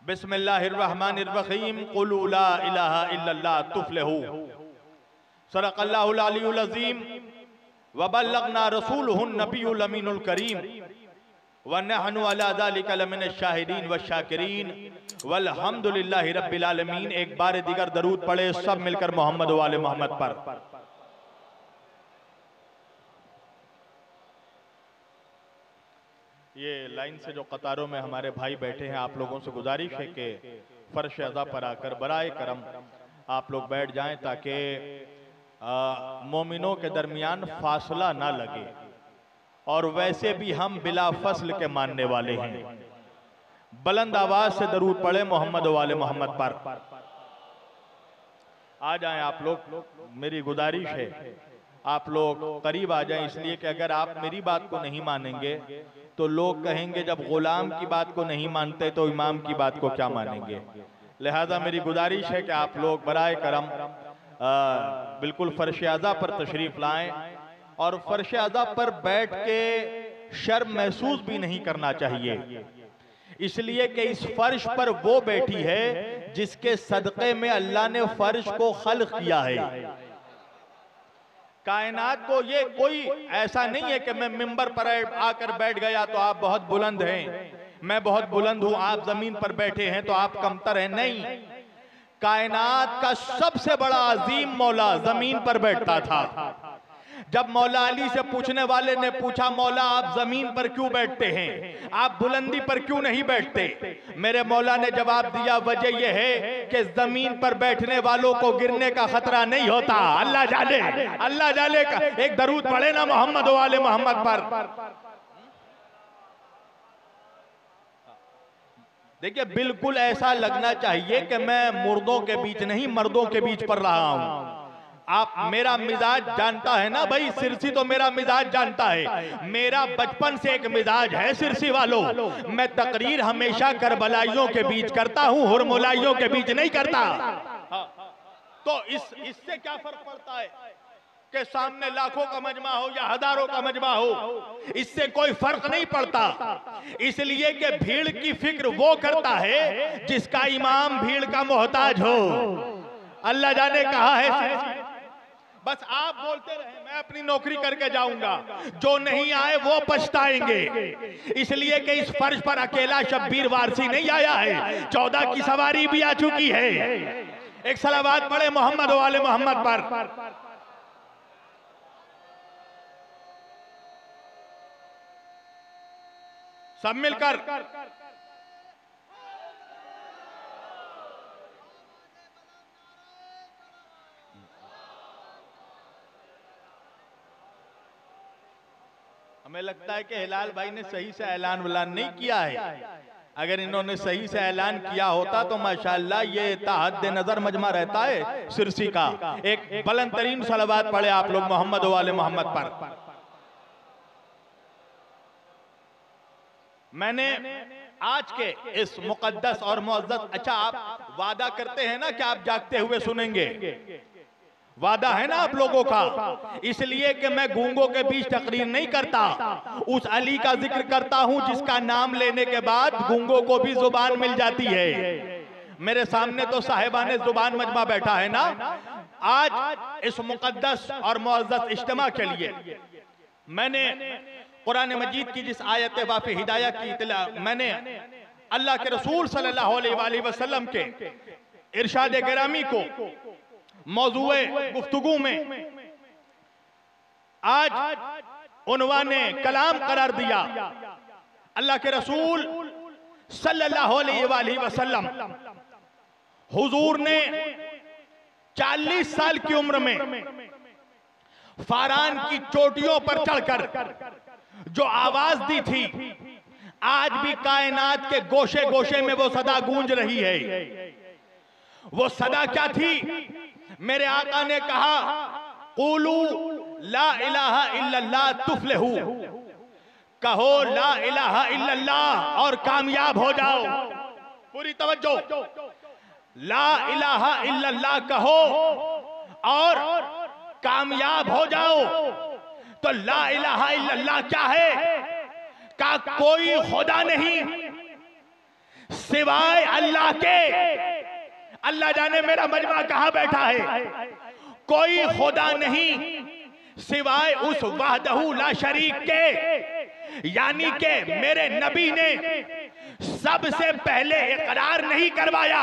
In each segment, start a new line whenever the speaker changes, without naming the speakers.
बिस्मिल्लाहिर्रहमानिर्रहीम क़ुल ला इलाहा इल्लल्लाह तुफ़्लिहू। सदक़ल्लाहुल अलीयुल अज़ीम व बल्लगना रसूलुहुन नबियुल अमीनुल करीम व नहनु अला ज़ालिका लमिनश शाहिदीन व शाकिरीन वल्हम्दुलिल्लाहि रब्बिल आलमीन। एक बार दीगर दरूद पढ़े सब मिलकर मोहम्मद व आले मोहम्मद पर। ये लाइन से जो कतारों में हमारे भाई बैठे हैं, आप लोगों से गुजारिश है कि फर्श अज़ा पर आकर बराए करम आप लोग बैठ जाएं ताकि मोमिनों के दरमियान फासला ना लगे। और वैसे भी हम बिला फसल के मानने वाले हैं। बुलंद आवाज से दरूद पढ़े मोहम्मद वाले मोहम्मद पर। आ जाएं आप लोग, मेरी गुजारिश है आप लोग करीब आ जाएं, इसलिए कि अगर आप मेरी बात को नहीं मानेंगे तो लोग कहेंगे जब गुलाम की बात को नहीं मानते तो इमाम की बात को क्या मानेंगे। लिहाजा मेरी गुजारिश है कि आप लोग बराए करम बिल्कुल फर्श अज़ा पर तशरीफ लाएं और फर्श अज़ा पर बैठ के शर्म महसूस भी नहीं करना चाहिए, इसलिए कि इस फर्श पर वो बैठी है जिसके सदक़े में अल्लाह ने फर्श को खल्क़ किया है। कायनात को ये कोई ऐसा नहीं है कि मैं मिंबर पर आकर बैठ गया तो आप बहुत बुलंद हैं, मैं बहुत बुलंद हूं, आप जमीन पर बैठे हैं तो आप कमतर हैं। नहीं, कायनात का सबसे बड़ा अजीम मौला जमीन पर बैठता था। जब मौला अली से पूछने वाले ने पूछा, मौला आप जमीन पर क्यों बैठते हैं, आप बुलंदी पर क्यों नहीं बैठते, मेरे मौला ने जवाब दिया, वजह यह है कि जमीन पर बैठने वालों को गिरने का खतरा नहीं होता। अल्लाह जाने का एक दरूद पढ़े ना मोहम्मद वाले मोहम्मद पर। देखिए, बिल्कुल ऐसा लगना चाहिए कि मैं मुर्दों के बीच नहीं मर्दों के बीच पढ़ रहा हूं। आप मेरा मिजाज जानता है ना भाई, सिरसी तो मेरा मिजाज जानता है। मेरा बचपन से एक मिजाज है सिरसी वालों, मैं तकरीर हमेशा करबलाइयों के बीच करता हूं, हुरमुलाइयों के बीच नहीं करता। तो इससे क्या फर्क पड़ता है कि सामने लाखों का मजमा हो या हजारों का मजमा हो, इससे कोई फर्क नहीं पड़ता। इसलिए कि भीड़ की फिक्र वो करता है जिसका इमाम भीड़ का मोहताज हो। अल्लाह जाने कहा है, बस आप बोलते रहे, मैं अपनी नौकरी करके जाऊंगा, जो नहीं आए वो पछताएंगे। इसलिए कि इस फर्श पर अकेला शब्बीर वारसी नहीं आया है, 14 की सवारी भी आ चुकी है। एक सलावत पढ़े मोहम्मद वाले मोहम्मद पर। सब मिलकर हमें लगता है कि हिलाल भाई ने सही से ऐलान वलान नहीं किया है। अगर इन्होंने सही से ऐलान किया होता तो माशाअल्लाह ये ताहद नजर मजमा रहता है सिरसी का। एक बुलंद तरीन सलावत पढ़े आप लोग मोहम्मद वाले मोहम्मद पर। मैंने आज के इस मुकद्दस और मुअज़्ज़ज़, अच्छा आप वादा करते हैं ना कि आप जागते हुए सुनेंगे, वादा है ना आप लोगों का, इसलिए कि मैं गूंगों के बीच तकरीर नहीं करता, उस अली का जिक्र करता हूं जिसका नाम लेने के बाद गूंगों को भी जुबान मिल जाती है। मेरे सामने तो साहिबाने जुबान मजमा बैठा है ना। आज इस मुकद्दस और मुअज़्ज़ज़ इज्तिमा के लिए मैंने कुरान मजीद की जिस आयत वाफ़ी हिदाया की इत्तला, मैंने अल्लाह के रसूल सल्लल्लाहु अलैहि वसल्लम के इरशाद गिरामी को मौजूए गुफ्तगू में आज उन्वाने कलाम करार दिया। अल्लाह के रसूल सल्लल्लाहु अलैहि वसल्लम हुजूर ने 40 साल की उम्र में फारान की चोटियों पर चढ़कर जो आवाज दी थी, आज भी कायनात के गोशे गोशे में वो सदा गूंज रही है। वो सदा क्या थी? मेरे आका ने कहा, क़ुलू ला इलाहा इल्लल्लाह तुफ़्लिहू, कहो ला इलाहा इल्लल्लाह और कामयाब हो जाओ। पूरी तवज्जो, ला इलाहा इल्लल्लाह कहो और कामयाब हो जाओ। तो ला इलाहा इल्लल्लाह क्या है? का कोई खुदा नहीं सिवाय अल्लाह के। अल्लाह जाने मेरा मजमा कहां बैठा है। कोई खुदा नहीं सिवाय उस वहदहू ला शरीक के। यानी के मेरे नबी ने सबसे पहले इकरार नहीं करवाया,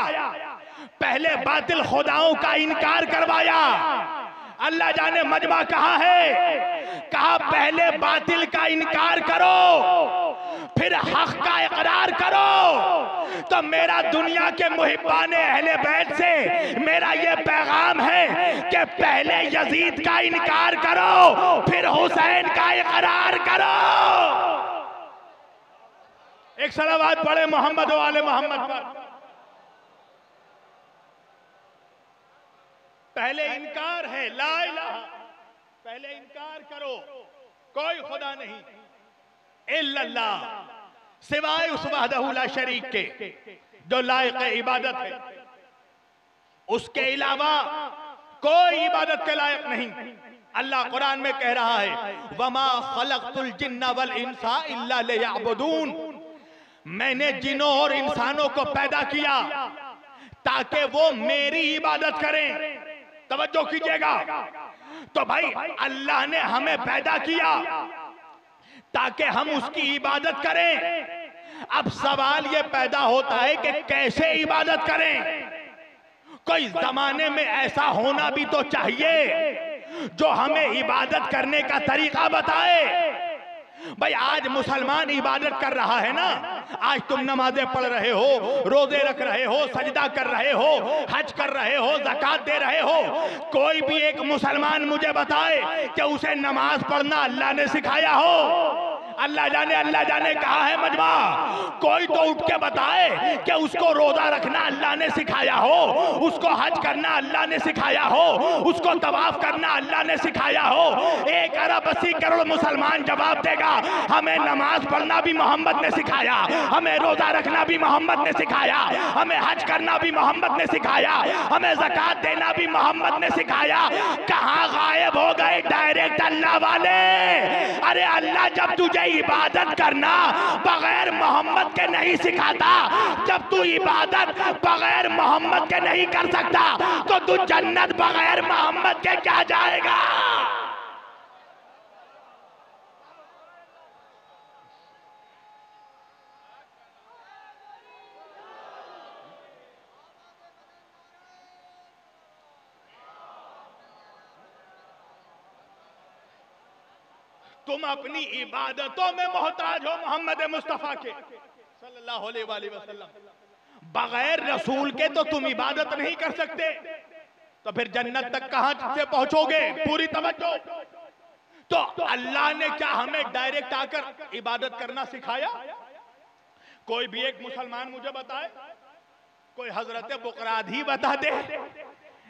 पहले बातिल खुदाओं का इनकार करवाया। अल्लाह जाने मजमा कहां है। कहा पहले बातिल का इनकार करो फिर हक का इकरार करो। तो मेरा दुनिया के मुहिब्बाने अहले बैत से मेरा ये पैगाम है कि पहले यजीद का इनकार करो फिर हुसैन का इकरार करो। एक सलावत पढ़े मोहम्मद वाले मोहम्मद पर। पहले इनकार है ला इलाहा, पहले इनकार करो कोई खुदा नहीं इल्लल्लाह सिवाय उस वहदहू ला शरीक के जो लायक इबादत है। उसके अलावा कोई इबादत के लायक नहीं। अल्लाह कुरान में कह रहा है वमा खलक़तुल जिन्ना वल इंसा इल्ला लियअबुदून। मैंने जिन्नों और इंसानों को पैदा किया ताकि वो मेरी इबादत करें। तवज्जो कीजिएगा। तो भाई अल्लाह ने हमें पैदा किया ताकि हम उसकी इबादत करें। अब सवाल ये पैदा होता है कि कैसे इबादत करें। कोई जमाने में ऐसा होना भी तो चाहिए जो हमें इबादत करने का तरीका बताए। भाई आज मुसलमान इबादत कर रहा है ना। आज तुम नमाजें पढ़ रहे हो, रोजे रख रहे हो, सजदा कर रहे हो, हज कर रहे हो, ज़कात दे रहे हो। कोई भी एक मुसलमान मुझे बताए कि उसे नमाज पढ़ना अल्लाह ने सिखाया हो। अल्लाह जाने कहा है मजमा। कोई तो उठ के बताए कि उसको रोजा रखना अल्लाह ने सिखाया हो, उसको हज करना अल्लाह ने सिखाया हो, उसको तवाफ करना अल्लाह ने सिखाया हो। 1 अरब 80 करोड़ मुसलमान जवाब देगा हमें नमाज पढ़ना भी मोहम्मद ने सिखाया, हमें रोजा रखना भी मोहम्मद ने सिखाया, हमें हज करना भी मोहम्मद ने सिखाया, हमें ज़कात देना भी मोहम्मद ने सिखाया। कहां गायब हो गए डायरेक्ट अल्लाह वाले। अरे अल्लाह जब तुझे इबादत करना बगैर मोहम्मद के नहीं सिखाता, जब तू इबादत बगैर मोहम्मद के नहीं कर सकता तो तू जन्नत बगैर मोहम्मद के क्या जाएगा। तुम अपनी इबादतों में मोहताज हो मोहम्मद मुस्तफा के सल्लल्लाहु अलैहि वसल्लम। बगैर रसूल के तो तुम इबादत नहीं कर सकते, तो फिर जन्नत तक कहां से पहुंचोगे। पूरी तवज्जो। तो अल्लाह ने क्या हमें डायरेक्ट आकर इबादत करना सिखाया। कोई भी एक मुसलमान मुझे बताए, कोई हजरत बुकराद ही बता दे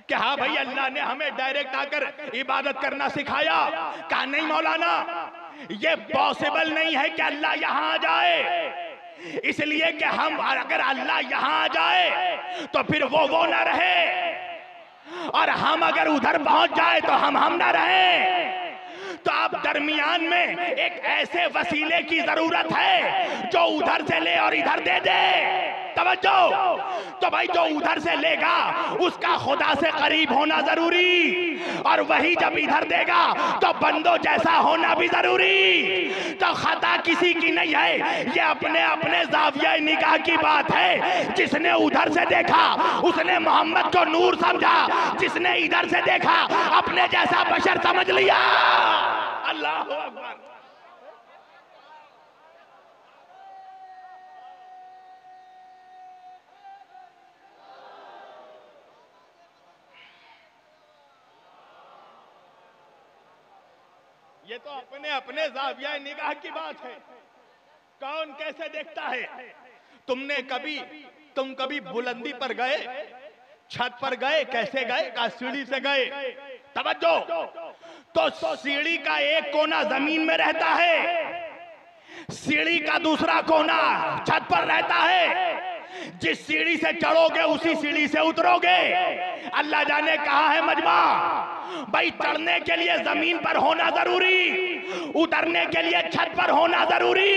कि हाँ भाई अल्लाह ने हमें डायरेक्ट आकर इबादत करना सिखाया। कहा नहीं मौलाना, ये पॉसिबल नहीं है कि अल्लाह यहां आ जाए, इसलिए कि हम अगर अल्लाह यहां आ जाए तो फिर वो ना रहे, और हम अगर उधर पहुंच जाए तो हम ना रहे। तो अब दरमियान में एक ऐसे वसीले की जरूरत है जो उधर से ले और इधर दे दे। तवज्जो। तो भाई जो उधर से लेगा उसका खुदा से करीब होना जरूरी, और वही जब इधर देगा तो बंदो जैसा होना भी जरूरी। तो खता किसी की नहीं है, ये अपने अपने ज़ाविया निगाह की बात है। जिसने उधर से देखा उसने मोहम्मद को नूर समझा, जिसने इधर से देखा अपने जैसा बशर समझ लिया। अल्लाह अकबर। ये तो अपने अपने ज़ाविया निगाह की बात है, कौन कैसे देखता है। तुम कभी बुलंदी पर गए, छत पर गए, कैसे गए? का सीढ़ी से गए। तवज्जो। तो सीढ़ी का एक कोना जमीन में रहता है, सीढ़ी का दूसरा कोना छत पर रहता है। जिस सीढ़ी से चढ़ोगे उसी सीढ़ी से उतरोगे। अल्लाह जाने कहा है मजमा, भाई चढ़ने के लिए जमीन पर होना जरूरी, उतरने के लिए छत पर होना जरूरी,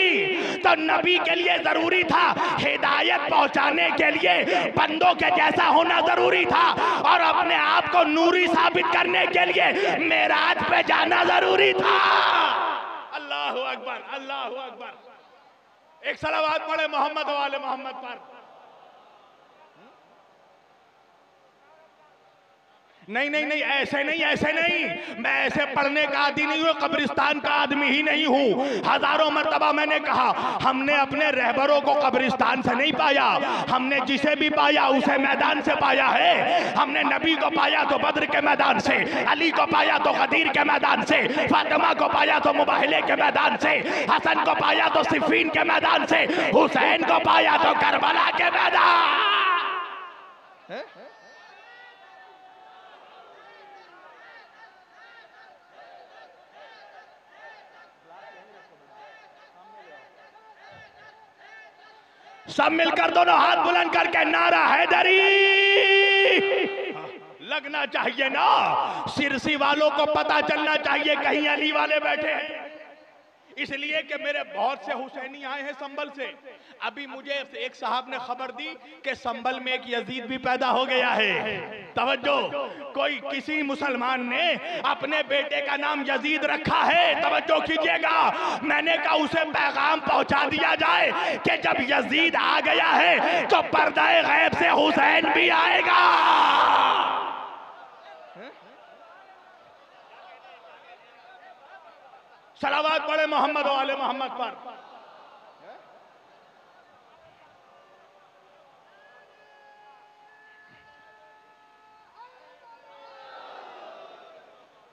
तो नबी के लिए जरूरी था हिदायत पहुंचाने के लिए बंदों के जैसा होना जरूरी था, और अपने आप को नूरी साबित करने के लिए मेराज पे जाना जरूरी था। अल्लाहु अकबर, अल्लाहु अकबर। एक सलावत पढ़े मोहम्मद वाले मोहम्मद पर। नहीं नहीं नहीं, ऐसे नहीं, ऐसे नहीं, मैं ऐसे पढ़ने का आदि नहीं हूँ, कब्रिस्तान का आदमी ही नहीं हूँ। हजारों मर्तबा मैंने कहा, हमने अपने रहबरों को कब्रिस्तान से नहीं पाया, हमने जिसे भी पाया उसे मैदान से पाया है। हमने नबी को पाया तो बद्र के मैदान से, अली को पाया तो गदीर के मैदान से, फातिमा को पाया तो मुबाहिले के मैदान से, हसन को पाया तो सिफीन के मैदान से, हुसैन को पाया तो करबला के मैदान। सब मिलकर दोनों हाथ बुलंद करके नारा हैदरी लगना चाहिए ना। सिरसी वालों को पता चलना चाहिए कहीं अली वाले बैठे हैं, इसलिए कि मेरे बहुत से हुसैनी आए हैं संभल से। अभी मुझे एक साहब ने खबर दी कि संभल में एक यजीद भी पैदा हो गया है। तवज्जो, कोई किसी मुसलमान ने अपने बेटे का नाम यजीद रखा है, तवज्जो कीजिएगा। मैंने कहा उसे पैगाम पहुंचा दिया जाए कि जब यजीद आ गया है तो पर्दा गैब से हुसैन भी आएगा। सलावत पढ़े मोहम्मद वाले मोहम्मद पर।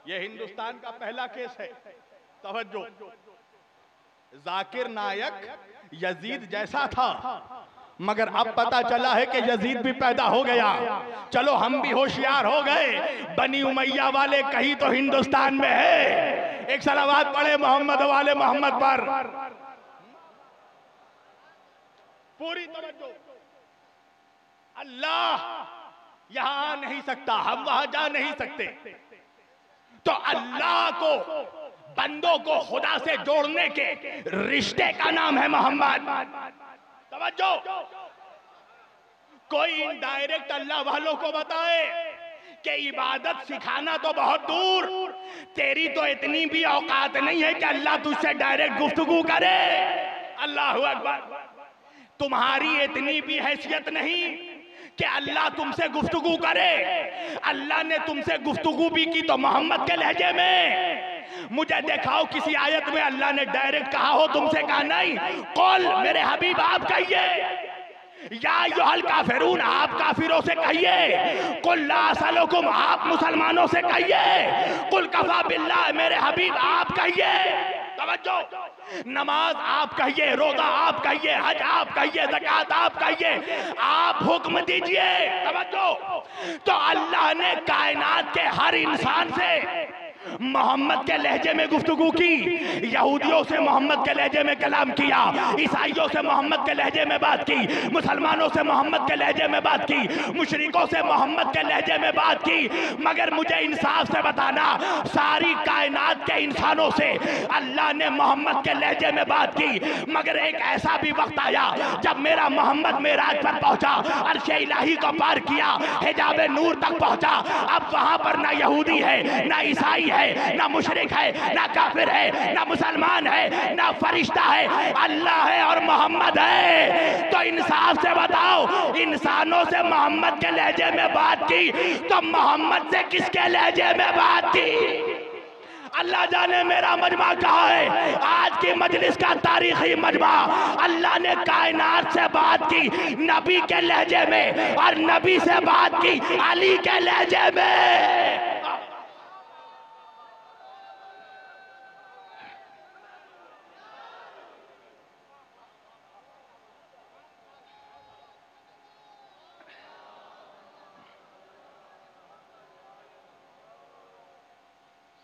यह हिंदुस्तान का पहला केस है। तवज्जो, जाकिर नायक यजीद जैसा था, मगर अब पता चला है कि यजीद भी पैदा हो गया। चलो हम भी होशियार हो गए, बनी उमैया वाले कहीं तो हिंदुस्तान में है। एक सलावत पढ़े मोहम्मद वाले मोहम्मद पर। पूरी तवज्जो। अल्लाह यहां आ नहीं सकता, हम वहां जा नहीं सकते, तो अल्लाह को बंदों को खुदा से जोड़ने के रिश्ते का नाम है मोहम्मद। तवज्जो, कोई इनडायरेक्ट अल्लाह वालों को बताए कि इबादत सिखाना तो बहुत दूर, तेरी तो इतनी भी औकात नहीं है कि अल्लाह तुझसे डायरेक्ट गुफ्तगू करे। अल्लाहु अकबर। तुम्हारी इतनी भी हैसियत नहीं कि अल्लाह तुमसे गुफ्तगू करे। अल्लाह ने तुमसे गुफ्तगू भी की तो मोहम्मद के लहजे में। मुझे दिखाओ किसी आयत में अल्लाह ने डायरेक्ट कहा हो तुमसे, कहा नहीं। कौल मेरे हबीब आप कहिए, या अय्युहल काफिरून आप काफिरों से कहिए, कुल ला असलुकुम आप मुसलमानों से कहिए, कुल कफा बिल्लाह मेरे हबीब आप कहिए। तवज्जो, नमाज आप कहिए, रोजा आप कहिए, हज आप कहिए, ज़कात आप कहिए, आप हुक्म दीजिए। तवज्जो, तो अल्लाह ने कायनात के हर इंसान से मोहम्मद के लहजे में गुफ्तगू की। यहूदियों से मोहम्मद के लहजे में कलाम किया, ईसाइयों से मोहम्मद के लहजे में बात की, मुसलमानों से मोहम्मद के लहजे में बात की, मुशरिकों से मोहम्मद के लहजे में बात की। मगर मुझे इंसाफ से बताना, सारी कायनात के इंसानों से अल्लाह ने मोहम्मद के लहजे में बात की। मगर एक ऐसा भी वक्त आया जब मेरा मोहम्मद मेराज पर पहुंचा, अर्श इलाही को पार किया, हिजाब नूर तक पहुंचा। अब वहां पर ना यहूदी है, ना ईसाई है, ना मुशरिक है, ना काफिर है, ना मुसलमान है, ना फरिश्ता है, अल्लाह है और मोहम्मद है। तो इंसाफ से बताओ, इंसानों से मोहम्मद के लहजे में बात की तो मोहम्मद से किसके लहजे में बात की? अल्लाह जाने मेरा मजमा कहाँ है। आज की मजलिस का तारीखी मजमा, अल्लाह ने कायनात से बात की नबी के लहजे में, और नबी से बात की अली के लहजे में।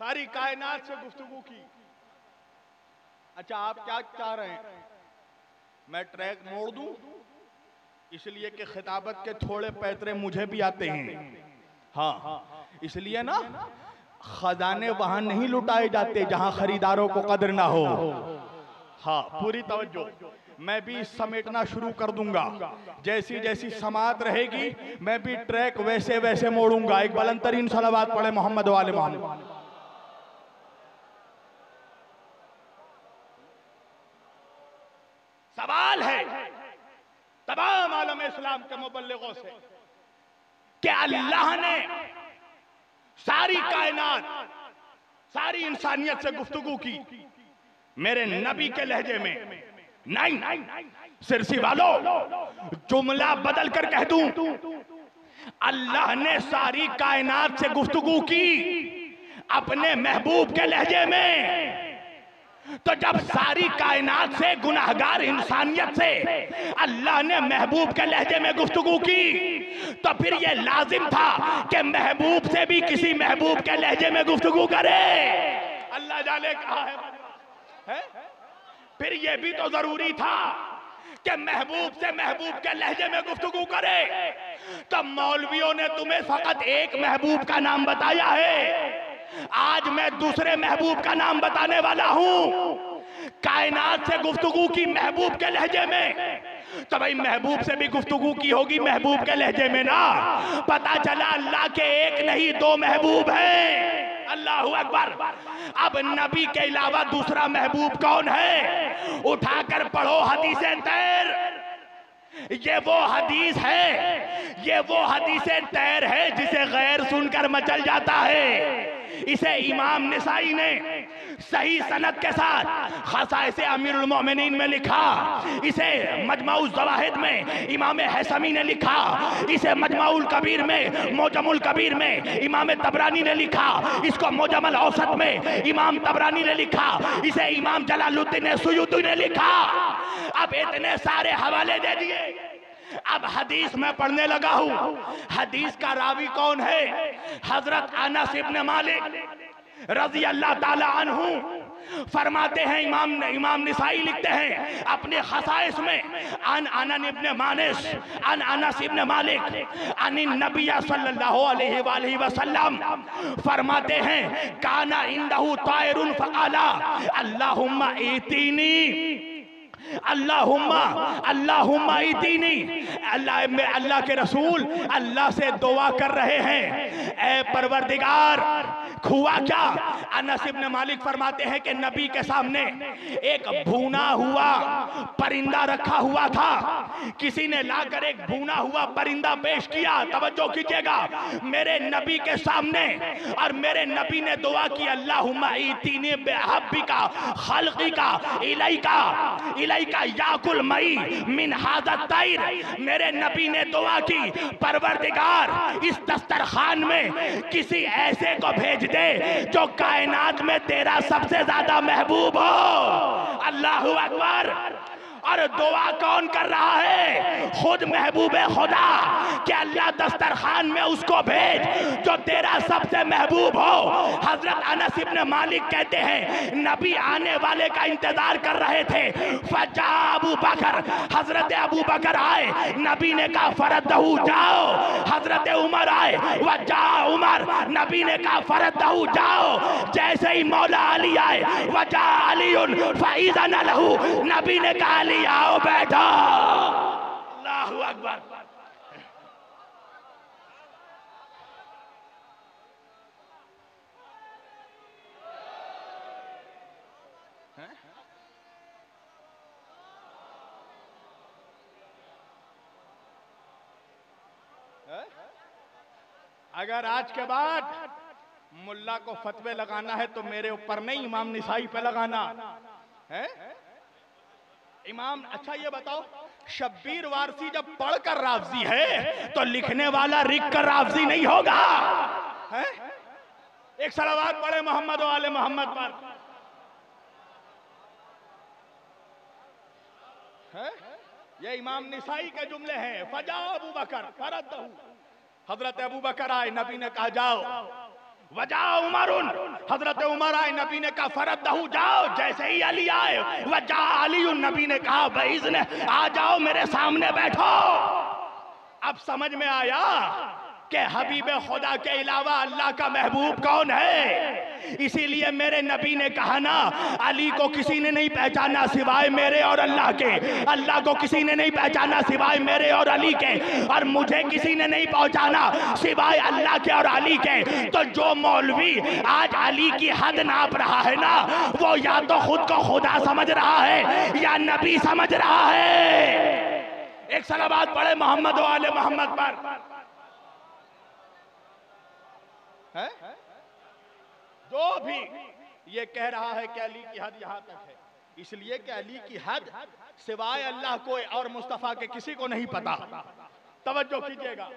सारी कायनात से गुफ्तगू की। अच्छा, आप क्या चाह रहे हैं, मैं ट्रैक मोड़ दूं? इसलिए कि खिताबत के थोड़े पैतरे मुझे भी आते हैं। हाँ, इसलिए ना खजाने वहां नहीं लुटाए जाते जहां खरीदारों को कदर ना हो। हाँ, पूरी तवज्जो। मैं भी समेटना शुरू कर दूंगा, जैसी जैसी समात रहेगी मैं भी ट्रैक वैसे वैसे मोड़ूंगा। एक बुलंद तरीन सलावत पढ़े मोहम्मद वाले मोहम्मद। सवाल है तमाम आलम इस्लाम के मुबल्लिगों से कि अल्लाह ने सारी कायनात, सारी इंसानियत से गुफ्तगू की मेरे नबी के लहजे में? नहीं, सिरसी वालों, जुमला बदल कर कह दूं, अल्लाह ने सारी कायनात से गुफ्तगू की अपने महबूब के लहजे में। तो जब सारी कायनात से, गुनाहगार इंसानियत से अल्लाह ने महबूब के लहजे में गुफ्तगू की, तो फिर ये लाजिम था कि महबूब से भी किसी महबूब के लहजे में गुफ्तगू करे। अल्लाह जाने कहा है? फिर ये भी तो जरूरी था कि महबूब से महबूब के लहजे में गुफ्तगू करे। तो मौलवियों ने तुम्हें फकत एक महबूब का नाम बताया है, आज मैं दूसरे महबूब का नाम बताने वाला हूं। कायनात से गुफ्तगू की महबूब के लहजे में, तो भाई महबूब से भी गुफ्तगू की होगी महबूब के लहजे में ना। पता चला अल्लाह के एक नहीं दो महबूब हैं। अल्लाहू अकबर। अब नबी के अलावा दूसरा महबूब कौन है? उठाकर पढ़ो हदीसे तैर। ये वो हदीस है, ये वो हदीसे तैर है जिसे गैर सुनकर मचल जाता है। इसे इमाम निसाई ने सही सनद के साथ खसाइस अमीरुल मोमिनीन में लिखा, इसे मजमाउल ज़वाहिद में इमाम हैसमी ने लिखा, इसे मजमाउल कबीर में, मोजमुल कबीर में इमाम तबरानी ने लिखा, इसको मोजमुल औसत में इमाम तबरानी ने लिखा, इसे इमाम जलालुद्दीन सुयूती ने लिखा। अब इतने सारे हवाले दे दिए, अब हदीस में पढ़ने लगा हूं। हदीस का रावी कौन है? हजरत अनस इब्न मालिक रजी अल्लाह ताला अन्हु फरमाते हैं, इमाम निसाई लिखते हैं अपने खसाइस में, अन अनस इब्न मालिक अन नबी सल्लल्लाहु अलैहि वसल्लम फरमाते हैं, काना इंदहु तायरुन फकाला अल्लाहुम्मा इतीनी अल्लाहुम्मा इतीनी। अल्लाह के रसूल अल्लाह से दुआ कर रहे हैं, ए परवरदिगार। हुआ क्या? अनस इब्न मालिक फरमाते हैं कि नबी के सामने एक भूना हुआ परिंदा रखा हुआ था। किसी ने लाकर एक भूना हुआ परिंदा पेश किया। तवज्जो कीजिएगा, मेरे नबी के सामने, और मेरे नबी ने दुआ की, अल्लाहुम्मा इतीनी बिहब्बिका खल्क़िका इलैका याकुल मई मिन हाज़ा तैर। मेरे नबी ने दुआ की, परवरदिगार इस दस्तरखान में किसी ऐसे को भेज दे जो कायनात में तेरा सबसे ज्यादा महबूब हो। अल्लाहू अकबर। और दुआ कौन कर रहा है? खुद महबूब खुदा कि अल्लाह दस्तरखान में उसको भेज जो तेरा सबसे महबूब हो। हजरत अनस इब्न मालिक कहते हैं, नबी आने वाले का इंतजार कर रहे थे। फजा अबू बकर, हजरत अबू बकर आए, नबी ने कहा फरदहू जाओ। हजरत उमर आए, वजा उमर, नबी ने कहा फरदहू जाओ। जैसे ही मौला अली आए, वजा अलीउन फइज़न लहू, नबी ने कहा अली आओ बैठो। अल्लाहू अकबर। अगर आज के बाद मुल्ला को फतवे लगाना है तो मेरे ऊपर नहीं, इमाम निसाई पे लगाना है। इमाम, अच्छा ये बताओ, शब्बीर वारसी जब पढ़कर रावजी है तो लिखने वाला लिख कर रावजी नहीं होगा? है? एक सलावत पढ़े मोहम्मद वाले मोहम्मद पर। है? ये इमाम निसाई के जुमले हैं। फजा अबू बकर फरदहू, हजरत अबू बकर आए, नबी ने कहा जाओ। वजा उमरुन, हजरत उमर आए, नबी ने कहा फरदहू जाओ। जैसे ही अली आए, वजा अलीउन, नबी ने कहा बइज़्न आ जाओ, मेरे सामने बैठो। अब समझ में आया कि हबीब खुदा के अलावा अल्लाह का महबूब कौन है। इसीलिए मेरे नबी ने कहा ना, अली को किसी ने नहीं पहचाना सिवाय मेरे और अल्लाह के, अल्लाह को किसी ने नहीं पहचाना सिवाय मेरे और अली के, और मुझे किसी ने नहीं पहचाना सिवाय अल्लाह के और अली के। तो जो मौलवी आज अली की हद नाप रहा है ना, वो या तो खुद को खुदा समझ रहा है या नबी समझ रहा है। एक सलावत पढ़े मोहम्मद वाले मोहम्मद पर। है? जो भी ये कह रहा है कि अली की हद यहां तक है, इसलिए कि अली की हद सिवाय अल्लाह को और मुस्तफा के किसी को नहीं पता। तवज्जो कीजिएगा,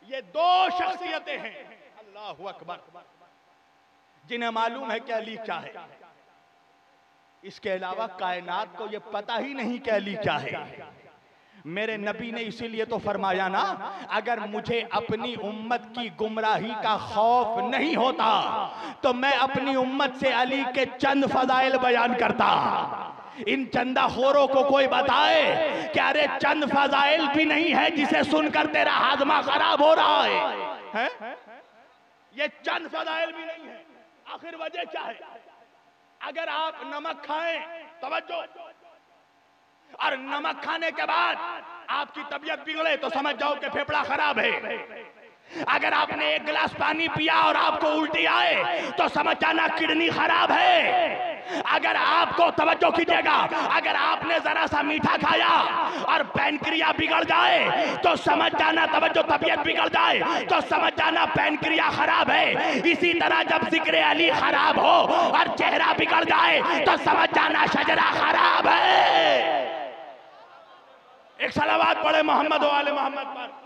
ये दो शख्सियतें हैं, अल्लाहु अकबर, जिन्हें मालूम है कि अली क्या है। इसके अलावा कायनात को ये पता ही नहीं कि अली क्या है। मेरे नबी ने इसीलिए तो फरमाया ना, अगर मुझे अपनी उम्मत की गुमराही का खौफ नहीं होता तो मैं अपनी उम्मत से अली के चंद फजाइल बयान करता। इन चंदाखोरों को कोई बताए कि अरे चंद फजाइल भी नहीं है जिसे सुनकर तेरा हाजमा खराब हो रहा है? ये चंद फजाइल भी नहीं है। आखिर वजह क्या है? अगर आप नमक खाएं, तवज्जो, और नमक खाने के बाद आपकी तबीयत बिगड़े तो समझ जाओ कि फेफड़ा खराब है। अगर आपने एक गिलास पानी पिया और आपको उल्टी आए तो समझ जाना किडनी खराब है। अगर आपको, तवज्जो कीजिएगा, अगर आपने जरा सा मीठा खाया और पैनक्रिया बिगड़ जाए तो समझ जाना, तवज्जो, तबीयत बिगड़ जाए तो समझ जाना पैनक्रिया खराब है। इसी तरह जब जिक्र अली खराब हो और चेहरा बिगड़ जाए तो समझ जाना शजरा खराब है। एक सलावत पढ़े मोहम्मद वाले मोहम्मद पर।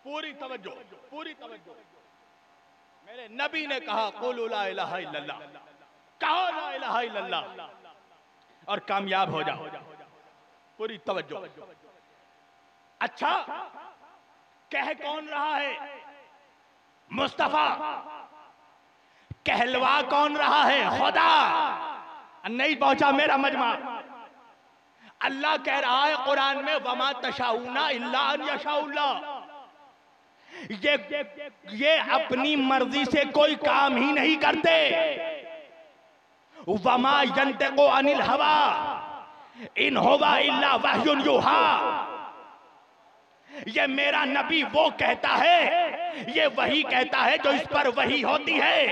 पूरी तवज्जो, पूरी तवज्जो। मेरे नबी ने कहा क़ुलू ला इलाहा इल्लल्लाह, कहो ला इलाहा इल्लल्लाह और कामयाब हो जाओ। पूरी तवज्जो। अच्छा, कह कौन रहा है? मुस्तफा। कहलवा कौन रहा है? खुदा। नहीं पहुंचा मेरा मजमा। अल्लाह कह रहा है कुरान में, वमा तशाऊना इल्ला अन यशाउल्लाह। ये अपनी मर्जी से कोई काम ही नहीं करते। वमा यंतिकु अनिल हवा इन हुवा इल्ला वह्युन युहा। ये मेरा नबी वो कहता है, ये वही कहता है जो इस पर वही होती है।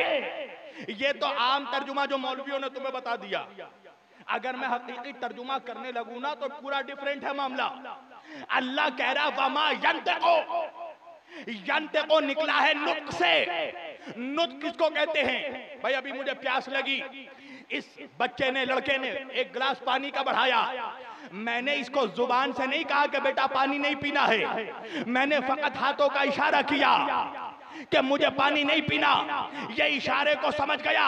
ये तो आम तर्जुमा जो मौलवियों ने तुम्हें बता दिया। अगर मैं हकीकी तर्जुमा करने लगूं ना तो पूरा डिफरेंट है मामला। अल्लाह कह रहा वमा यंतिकु, यंतिकु निकला है नुत्क से। नुत्क किसको कहते हैं? भाई अभी मुझे प्यास लगी, इस बच्चे ने, लड़के ने एक गिलास पानी का बढ़ाया। मैंने इसको जुबान से नहीं कहा कि बेटा पानी नहीं पीना है, मैंने फकत हाथों का इशारा किया कि मुझे पानी नहीं पीना। ये इशारे को समझ गया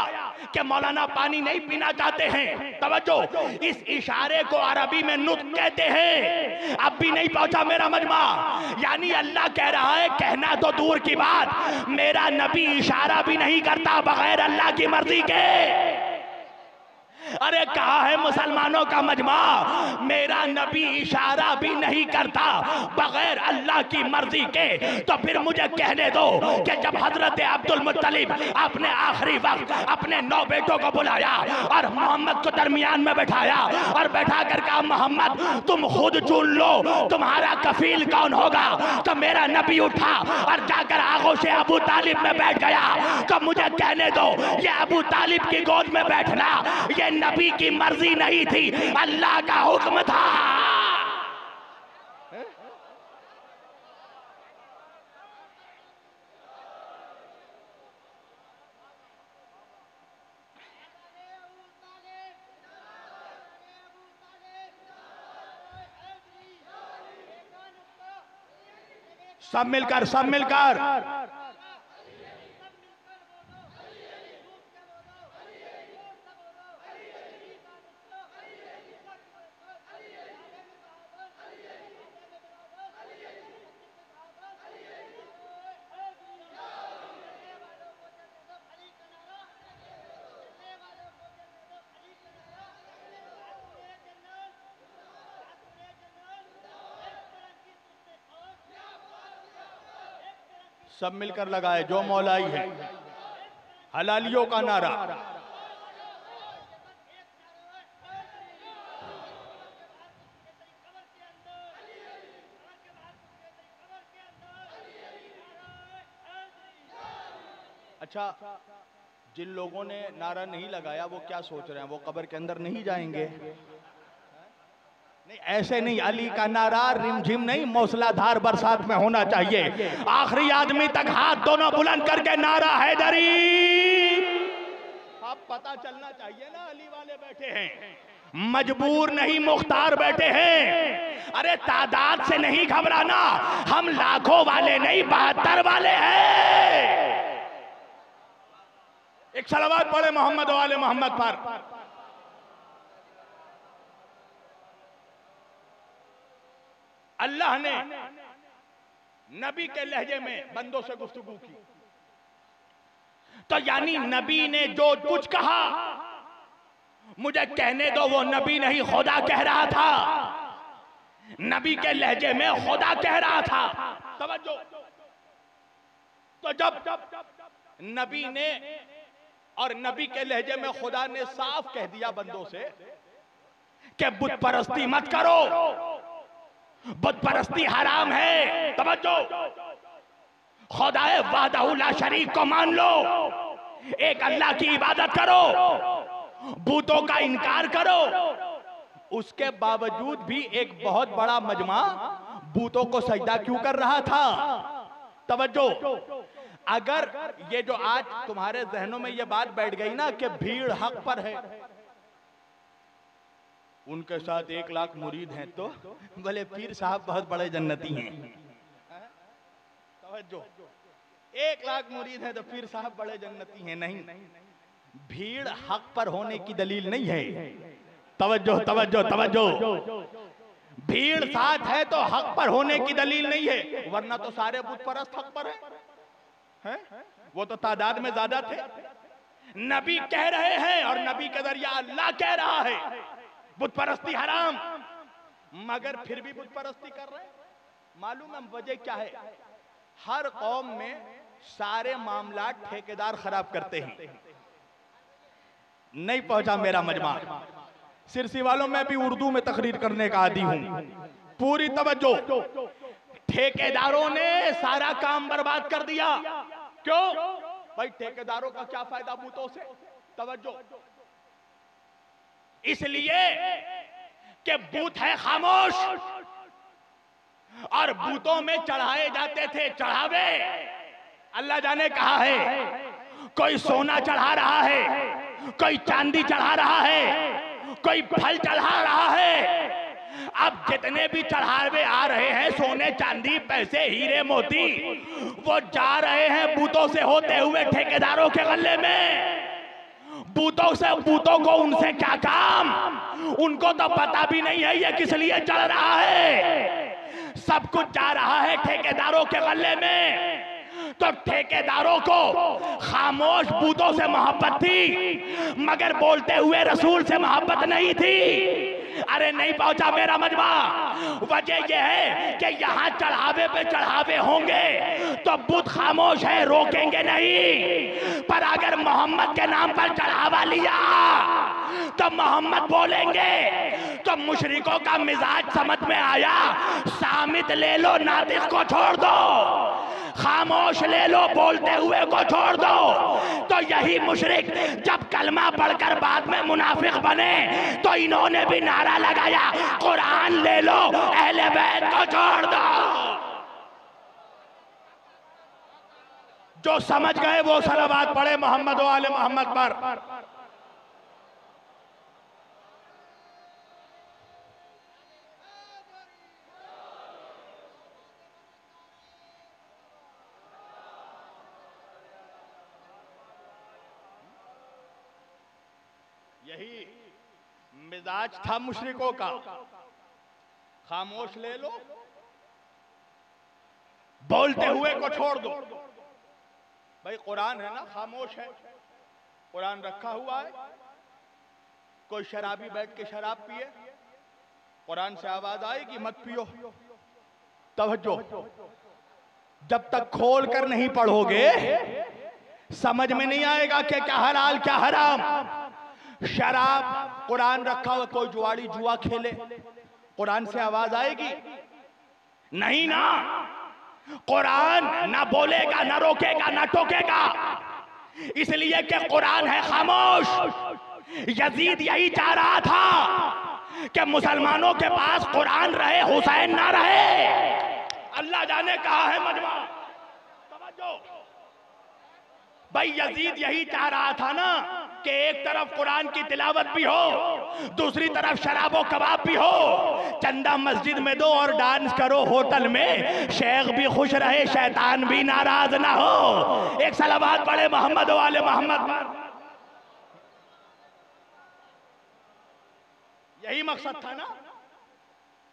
कि मौलाना पानी नहीं पीना चाहते हैं। तवज्जो, इस इशारे को अरबी में नुत्क कहते हैं। अब भी नहीं पहुंचा मेरा मजमा। यानी अल्लाह कह रहा है, कहना तो दूर की बात, मेरा नबी इशारा भी नहीं करता बगैर अल्लाह की मर्जी के। अरे कहा है मुसलमानों का मजमा, मेरा नबी इशारा भी नहीं करता बगैर अल्लाह की मर्जी के। तो फिर मुझे कहने दो कि जब हजरत अब्दुल मुत्तलिब अपने आखिरी वक्त अपने 9 बेटों को बुलाया और मोहम्मद को दरमियान में बैठाया और बैठा कर कहा, मोहम्मद तुम खुद चुन लो तुम्हारा कफील कौन होगा। तो मेरा नबी उठा और जाकर आगोश अबू तालिब में बैठ गया। तो मुझे कहने दो, ये अबू तालिब की गोद में बैठना ये नबी की मर्जी नहीं थी, अल्लाह का हुक्म था। सब मिलकर, सब मिलकर। सब मिलकर लगाए जो मौलाई है, हलालियों का नारा। अच्छा, जिन लोगों ने नारा नहीं लगाया वो क्या सोच रहे हैं? वो कब्र के अंदर नहीं जाएंगे? नहीं, ऐसे नहीं। अली का नारा रिमझिम नहीं, मौसलाधार बरसात में होना चाहिए। आखिरी आदमी तक हाथ दोनों बुलंद करके नारा हैदरी। अब पता चलना चाहिए ना, अली वाले बैठे हैं, मजबूर नहीं मुख्तार बैठे हैं। अरे तादाद से नहीं घबराना, हम लाखों वाले नहीं 72 वाले हैं। एक सलावत पढ़े मोहम्मद वाले मोहम्मद पर। अल्लाह ने नबी के लहजे में बंदों से गुफ्तगू की, तो यानी नबी ने जो कुछ कहा, मुझे कहने दो वो नबी नहीं खुदा कह रहा था। नबी के लहजे में खुदा कह रहा था। तवज्जो। तो जब नबी ने और नबी के लहजे में खुदा ने साफ कह दिया बंदों से कि बुत परस्ती मत करो, बुत परस्ती हराम है। तवज्जो। खुदाए वाहदहू ला शरीक को मान लो, एक अल्लाह की इबादत करो, बूतों का इनकार करो। उसके बावजूद भी एक बहुत बड़ा मजमा बूतों को सजदा क्यों कर रहा था? तवज्जो। अगर ये जो आज तुम्हारे जहनों में ये बात बैठ गई ना कि भीड़ हक पर है, उनके साथ 1 लाख मुरीद हैं तो बोले पीर साहब बहुत बड़े जन्नती हैं। तवज्जो। 1 लाख मुरीद हैं तो पीर साहब बड़े जन्नती हैं? नहीं, भीड़ हक पर होने की दलील नहीं है। तवज्जो तवज्जो तवज्जो। भीड़ साथ है तो हक पर होने की दलील नहीं है, वरना तो सारे बुत परस्त हक पर हैं। वो तो तादाद में ज्यादा थे। नबी कह रहे हैं और नबी के जरिया अल्लाह कह रहा है बुत परस्ती हराम, मगर फिर भी बुत परस्ती कर रहे हैं। मालूम है वजह क्या है? हर कौम में सारे मामला ठेकेदार खराब करते हैं। नहीं पहुंचा मेरा मजमा। सिरसी वालों में भी उर्दू में तकरीर करने का आदी हूं। पूरी तवज्जो। ठेकेदारों ने सारा काम बर्बाद कर दिया। क्यों भाई? ठेकेदारों का क्या फायदा बूतों से? तवज्जो। इसलिए कि बूत है खामोश और बूतों में चढ़ाए जाते थे चढ़ावे। अल्लाह जाने कहा है, कोई सोना चढ़ा रहा है, कोई चांदी चढ़ा रहा है, कोई फल चढ़ा रहा है। अब जितने भी चढ़ावे आ रहे हैं, सोने चांदी पैसे हीरे मोती, वो जा रहे हैं बूतों से होते हुए ठेकेदारों के गले में। बूतों से, बूतों को उनसे क्या काम? उनको तो पता भी नहीं है ये किस लिए चढ़ रहा है। सब कुछ जा रहा है ठेकेदारों के गले में। तो ठेकेदारों को खामोश बूतों से मोहब्बत थी, मगर बोलते हुए रसूल से मोहब्बत नहीं थी। अरे नहीं पहुंचा मेरा मजमा। वजह यह है कि यहाँ चढ़ावे पे चढ़ावे होंगे तो बुत खामोश है, रोकेंगे नहीं। पर अगर मोहम्मद के नाम पर चढ़ावा लिया तो मोहम्मद बोलेंगे। तो मुशरिकों का मिजाज समझ में आया, सामित ले लो, नातिक को छोड़ दो, खामोश ले लो, बोलते हुए को छोड़ दो। तो यही मुशरिक जब कलमा पढ़कर बाद में मुनाफिक बने तो इन्होंने भी नारा लगाया, कुरान ले लो, अहले बैत को छोड़ दो। जो समझ गए वो सलावत पढ़े मोहम्मद व आले मोहम्मद पर। यही मिजाज था मुशरिकों का, खामोश ले लो, बोलते हुए को छोड़ दो। भाई कुरान है ना, खामोश है, कुरान रखा हुआ है। कोई शराबी बैठ के शराब पिए, कुरान से आवाज आएगी मत पियो। तवज्जो। जब तक खोल कर नहीं पढ़ोगे समझ में नहीं आएगा कि क्या हलाल क्या हराम। शराब, कुरान रखा हुआ, कोई जुआड़ी जुआ खेले, कुरान से आवाज आएगी? नहीं ना। कुरान ना बोलेगा, ना रोकेगा, ना टोकेगा, इसलिए कि कुरान है खामोश। यजीद यही चाह रहा था कि मुसलमानों के पास कुरान रहे, हुसैन ना रहे। अल्लाह जाने कहा है मजमा, समझो भाई। यजीद यही चाह रहा था ना कि एक तरफ कुरान की तिलावत भी हो, दूसरी तरफ शराबो कबाब भी हो। चंदा मस्जिद में दो और डांस करो होटल में, शेख भी खुश रहे, शैतान भी नाराज ना हो। एक सलावत पढ़े मोहम्मद वाले मोहम्मद पर। यही मकसद था ना,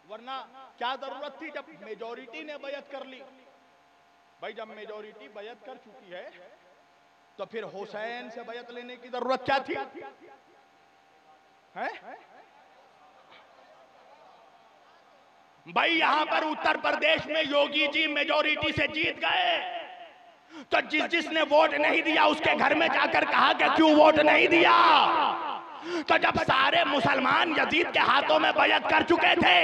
वरना क्या जरूरत थी जब मेजॉरिटी ने बैयत कर ली। भाई जब मेजॉरिटी बैयत कर चुकी है तो फिर हुसैन से बैयत लेने की जरूरत क्या थी? है भाई यहां पर उत्तर प्रदेश में योगी जी मेजॉरिटी से जीत गए, तो जिसने वोट नहीं दिया उसके घर में जाकर कहा कि क्यों वोट नहीं दिया। तो जब सारे मुसलमान यजीद के हाथों में बैयत कर चुके थे,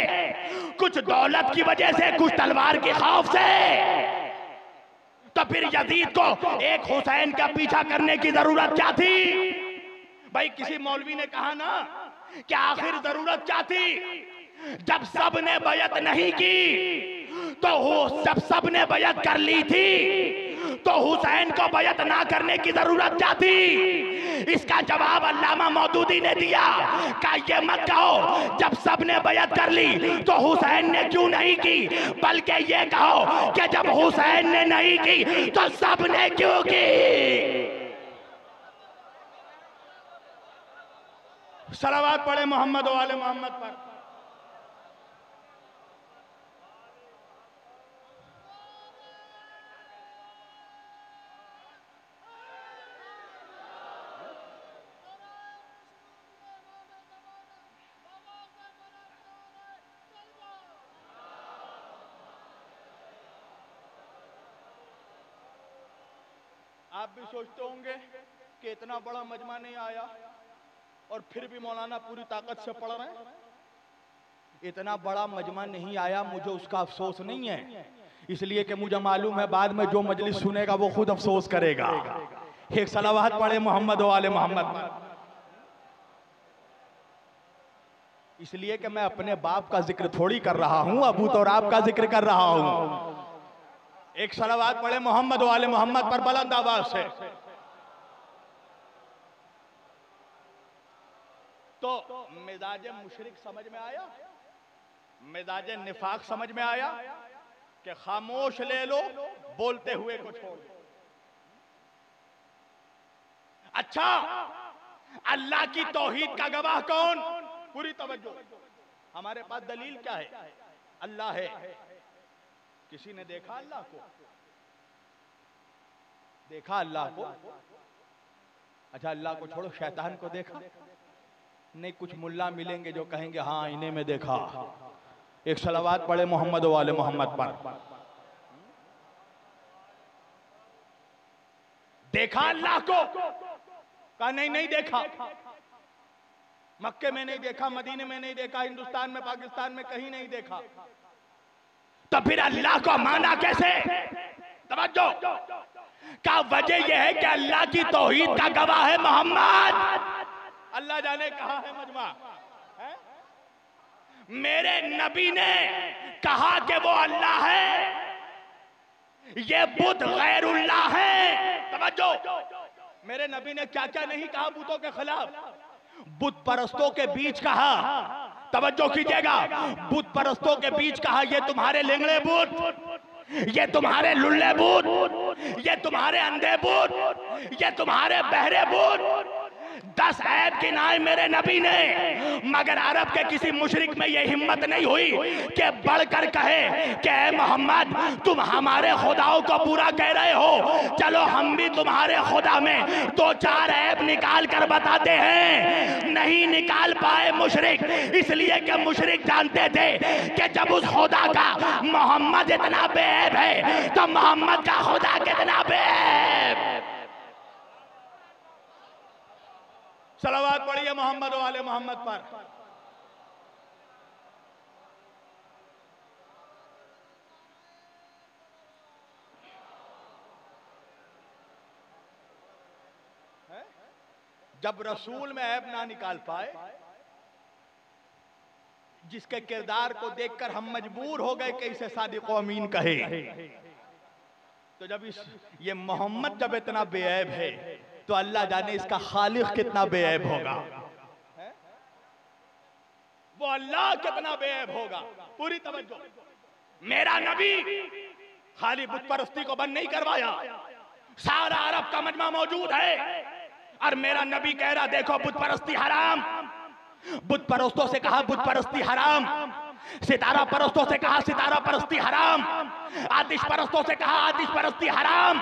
कुछ दौलत की वजह से, कुछ तलवार के खौफ से, तो फिर यजीद को एक हुसैन का पीछा करने की जरूरत क्या थी? भाई किसी मौलवी ने कहा ना कि आखिर जरूरत क्या थी? जब सब ने बैयत नहीं की, तो जब सब ने बैयत कर ली थी तो हुसैन को बैयत ना करने की जरूरत क्या थी? इसका जवाब अल्लामा मौदूदी ने दिया। का ये मत कहो जब सब ने बैयत कर ली तो हुसैन ने क्यों नहीं की, बल्कि ये कहो कि जब हुसैन ने नहीं की तो सब ने क्यों की। सलावत पढ़े मोहम्मद वाले मोहम्मद पर। आप भी सोचते होंगे कि इतना बड़ा मजमा नहीं आया और फिर भी मौलाना पूरी ताकत से पढ़ रहे हैं। इतना बड़ा मजमा नहीं आया, मुझे उसका अफसोस नहीं है, इसलिए कि मुझे मालूम है बाद में जो मजलिस सुनेगा वो खुद अफसोस करेगा। एक सलावत पढ़े मोहम्मद वाले मोहम्मद। इसलिए कि मैं अपने बाप का जिक्र थोड़ी कर रहा हूं, अबू तौराब का जिक्र कर रहा हूं। एक सलावत पढ़े मोहम्मद वाले मोहम्मद पर बुलंद आवाज से। तो मिजाज मुशरिक समझ में आया, मिजाज निफाक समझ में आया कि खामोश ले लो, बोलते हुए को छोड़ दो। अच्छा, अल्लाह की तौहीद का गवाह कौन? पूरी तवज्जो, हमारे पास दलील क्या है? अल्लाह है। किसी ने देखा अल्लाह को? देखा अल्लाह को? अच्छा अल्लाह को छोड़ो, शैतान को देखा? नहीं, कुछ मुल्ला मिलेंगे जो कहेंगे हाँ इन्हें में देखा। एक सलावत पढ़े मोहम्मद वाले मोहम्मद पर। देखा अल्लाह को? कहा नहीं नहीं देखा। मक्के में नहीं देखा, मदीने में नहीं देखा, हिंदुस्तान में, पाकिस्तान में कहीं नहीं देखा। तो फिर अल्लाह को माना कैसे? तवज्जो का वजह यह है कि अल्लाह की तौहीद का गवाह है मोहम्मद। अल्लाह जाने कहा है मजमा है? मेरे नबी ने कहा कि वो अल्लाह है, ये बुत गैरुल्लाह है। तवज्जो, मेरे नबी ने क्या क्या नहीं कहा बुतों के खिलाफ? बुत परस्तों के बीच कहा, तवज्जो कीजिएगा, बुत परस्तों के बीच कहा ये तुम्हारे लेंगड़े बुत, ये तुम्हारे लुल्ले बुत, ये तुम्हारे अंधे बुत, ये तुम्हारे बहरे बुत, 10 ऐब गिनाए मेरे नबी ने, मगर अरब के किसी मुशरिक में यह हिम्मत नहीं हुई कि बढ़कर कहे कि ऐ मोहम्मद तुम हमारे खुदाओं को बुरा कह रहे हो, चलो हम भी तुम्हारे खुदा में 2-4 ऐब निकाल कर बताते हैं। नहीं निकाल पाए मुशरिक, इसलिए कि मुशरिक जानते थे कि जब उस खुदा का मोहम्मद इतना बेऐब है तो मोहम्मद का खुदा कितना बेऐब। सलावत पढ़िए मोहम्मद वाले मोहम्मद पर। जब रसूल में ऐब ना निकाल पाए, जिसके किरदार को देखकर हम मजबूर हो गए कि इसे सादिक व अमीन कहे, तो जब ये मोहम्मद जब इतना बेऐब है तो अल्लाह जाने इसका खालिक कितना बेऐब होगा, वो अल्लाह कितना बेऐब होगा। पूरी तवज्जो। मेरा नबी खाली बुत परस्ती को बंद नहीं करवाया, सारा अरब का मजमा मौजूद है और मेरा नबी कह रहा देखो बुत परस्ती हराम। बुत परस्तों से कहा बुत परस्ती हराम, सितारा परस्तों से कहा सितारा परस्ती हराम, आतिश परस्तों से कहा आतिश परस्ती हराम,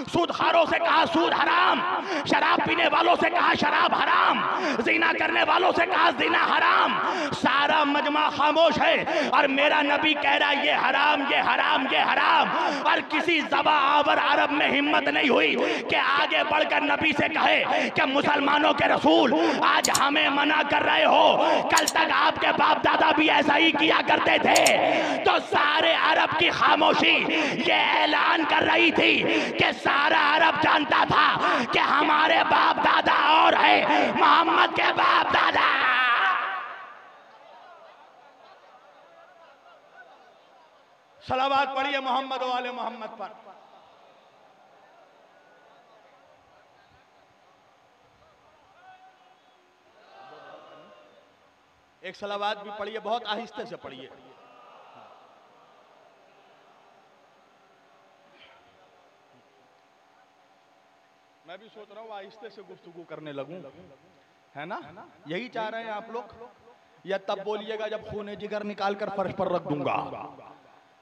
सूदखारों से कहा सूद हराम, शराब पीने वालों से कहा शराब हराम, ज़िना करने वालों से कहा ज़िना हराम। सारा मजमा खामोश है और मेरा नबी कह रहा ये हराम ये हराम ये हराम। और किसी ज़बा आवर अरब में हिम्मत नहीं हुई कि आगे बढ़कर नबी से कहे कि मुसलमानों के रसूल आज हमें मना कर रहे हो, कल तक आपके बाप दादा भी ऐसा ही किया करते थे। तो सारे अरब की खामोशी ये ऐलान कर रही थी कि सारा अरब जानता था कि हमारे बाप दादा और है मोहम्मद के बाप दादा। सलावत पढ़िए मोहम्मद वाले मोहम्मद पर। एक सलावत भी पढ़िए, बहुत आहिस्ते से पढ़िए। मैं भी सोच रहा हूँ आहिस्ते से गुफ्तगू करने लगूं, है ना? यही चाह रहे हैं आप लोग? या तब बोलिएगा जब खूने जिगर निकाल कर फर्श पर रख दूंगा।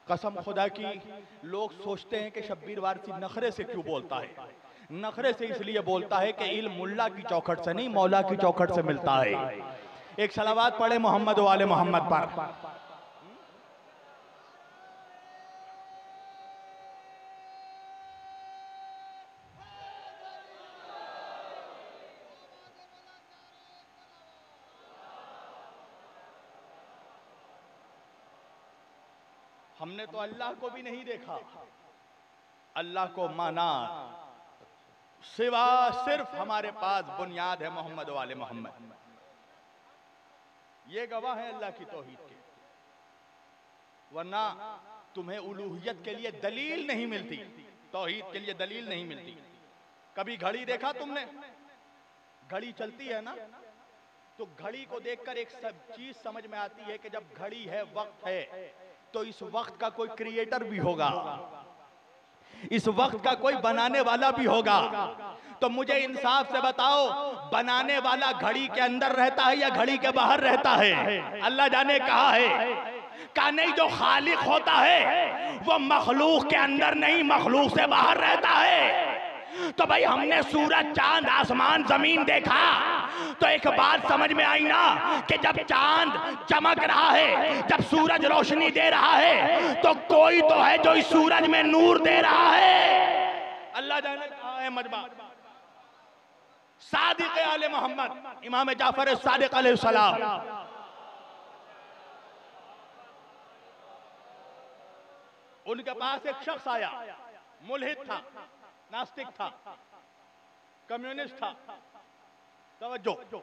कसम खुदा की, लोग सोचते हैं कि शब्बीर वारसी नखरे से क्यों बोलता है। नखरे से इसलिए बोलता है कि इल्म मुल्ला की चौखट से नहीं मौला की चौखट से मिलता है। एक सलावत पढ़े मोहम्मद वाले मोहम्मद पर। हमने तो अल्लाह को भी नहीं देखा, अल्लाह को माना, सिवा सिर्फ हमारे पास बुनियाद है मोहम्मद वाले मोहम्मद। ये गवाह है अल्लाह की तौहीद के, वरना तुम्हें उलूहियत के लिए दलील नहीं मिलती, तौहीद के लिए दलील नहीं मिलती। कभी घड़ी देखा तुमने? घड़ी चलती है ना, तो घड़ी को देखकर एक सब चीज समझ में आती है कि जब घड़ी है, वक्त है, तो इस वक्त का कोई क्रिएटर भी होगा, इस वक्त का कोई बनाने वाला भी होगा। तो मुझे इंसाफ से बताओ, बनाने वाला घड़ी के अंदर रहता है या घड़ी के बाहर रहता है? अल्लाह जाने कहा है, कहा नहीं जो खालिक होता है वो मखलूक के अंदर नहीं मखलूक से बाहर रहता है। तो भाई हमने सूरज चांद आसमान जमीन देखा तो एक बात समझ में आई ना कि जब चांद चमक रहा है, जब सूरज रोशनी दे रहा है, तो कोई तो है जो इस सूरज में नूर दे रहा है। अल्लाह जाने कहा है मजमा सादिक आले मोहम्मद इमाम जाफर सादिक अलैहिस्सलाम, उनके पास एक शख्स आया, मुल्हिद था, नास्तिक था, कम्युनिस्ट था। तवज्जो।